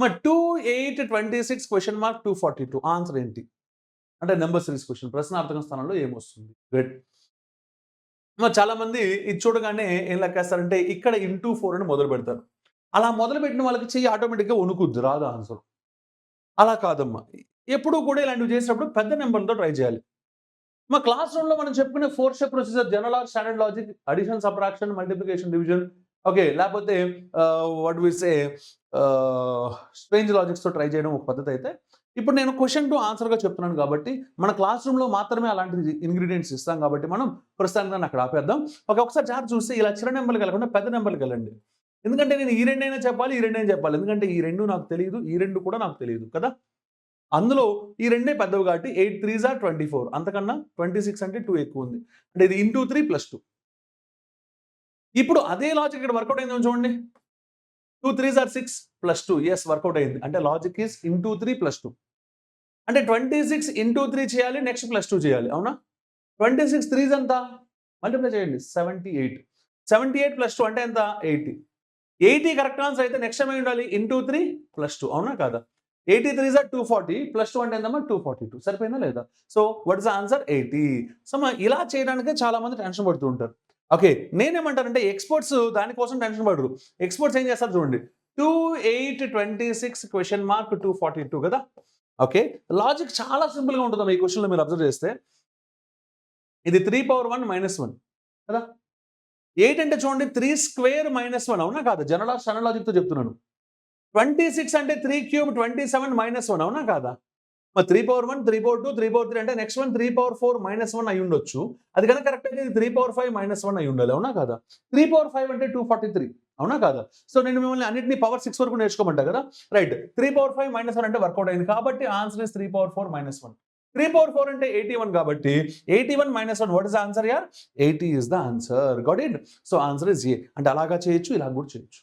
మరి 2, 8, 26 question mark 242 answer ఏంటి? అంటే నెంబర్ సిరీస్ క్వెషన్ ప్రశ్నార్థకం స్థానంలో ఏమొస్తుంది? గుడ్. మరి చాలామంది ఇది చూడగానే ఏం లెక్కేస్తారంటే ఇక్కడ ఇంటూ 4 అని మొదలు పెడతారు. అలా మొదలుపెట్టిన వాళ్ళకి చెయ్యి ఆటోమేటిక్‌గా వణుకుద్ది. రాదు ఆన్సర్. అలా కాదమ్మా. ఎప్పుడూ కూడా ఇలాంటివి చేసినప్పుడు పెద్ద నంబర్‌లతో ట్రై చేయాలి. మా క్లాస్ రూమ్‌లో మనం చెప్పుకునే 4 step procedure general or standard logic, addition, subtraction, multiplication, division okay. లేకపోతే వాట్ వి సే స్ట్రేంజ్ లాజిక్స్‌తో ట్రై చేయడం ఒక పద్ధతి అయితే, ఇప్పుడు నేను క్వెషన్ టు ఆన్సర్‌గా చెప్తున్నాను కాబట్టి, మన క్లాస్ రూమ్‌లో మాత్రమే అలాంటి ఇంగ్రీడియెంట్స్ ఇస్తాం కాబట్టి మనం ప్రస్తుతానికి దాన్ని అక్కడ ఆపేద్దాం. ఒకసారి జాగ్రత్త చూస్తే ఇలా చిన్న నంబర్‌లకి వెళ్ళకుండా పెద్ద నంబర్‌లకి వెళ్ళండి. ఎందుకంటే నేను ఈ రెండైనా చెప్పాలి, ఈ రెండైనా చెప్పాలి. ఎందుకంటే ఈ 2 నాకు తెలీదు, ఈ 2 కూడా నాకు తెలీదు కదా! అందులో ఈ రెండే పెద్దవి కాబట్టి 8 3s ఆర్ 24 అంతకన్నా 26 అంటే 2 ఎక్కువుంది. అంటే ఇది ఇంటూ 3 ప్లస్ 2. ఇప్పుడు అదే లాజిక్ ఇక్కడ వర్కౌట్ అయిందేమో చూడండి. 2 3s are 6 plus 2 yes work out అయింది. అంటే లాజిక్ ఈస్ ఇంటూ 3 ప్లస్ 2. అంటే 26 ఇంటూ 3 చేయాలి. నెక్స్ట్ ప్లస్ 2 చేయాలి. అవునా? 26 3s ఎంత? మల్టిప్లై చేయండి. 78. 78 ప్లస్ 2 అంటే ఎంత? 80. 80 కరెక్ట్ ఆన్సర్ అయితే నెక్స్ట్ ఏమై ఉండాలి? ఇంటూ 3 ప్లస్ 2 అవునా కాదా? 80 3s ఆర్ 240 ప్లస్ 2 అంటే ఎంతమ్మా? 242 సరిపోయిందా లేదా? So what is the answer? 80. So ఇలా చేయడానికే చాలా మంది టెన్షన్ పడుతూ ఉంటారు. ఓకే. నేనేమంటానంటే ఎక్స్‌పర్ట్స్ దానికోసం టెన్షన్ పడరు. ఎక్స్‌పర్ట్స్ ఏం చేస్తారు చూడండి. 2 8 26 క్వెషన్ మార్క్ 242 కదా! ఓకే. లాజిక్ చాలా సింపుల్‌గా ఉంటదమ్మా ఈ క్వెషన్‌లో మీరు అబ్జర్వ్ చేస్తే. ఇది 3 - 1 -1 కదా! 8 అంటే చూడండి 3 స్క్వేర్ మైనస్ 1 అవునా కాదా? జనరల్ ఆర్ స్టాండర్డ్ లాజిక్‌తో చెప్తున్నాను. 26 అంటే 3 క్యూబ్ 27 -1 అవునా కాదా? మరి 3/1, 3/2, 3/3 అంటే నెక్స్ట్ వన్ 3/4 -1 అయ్యుండొచ్చు. అది గనక కరెక్ట్ అయితే ఇది 3/5 -1 అయ్యుండాలి. అవునా కాదా? 3/5 అంటే 243 అవునా కాదా? సో నేను మిమ్మల్ని అన్నిటిని పవర్ 6 వరకు నేర్చుకోమంటా కదా! రైట్. 3/5 -1 అంటే వర్కౌట్ అయింది. కాబట్టి ఆన్సర్ ఇస్ 3/4 -1. 3/4 అంటే 81 కాబట్టి 81 -1 what is the answer here? 80 is the answer. Got it? So answer is a. అంటే అలాగా చేయొచ్చు, ఇలా కూడా చేయొచ్చు.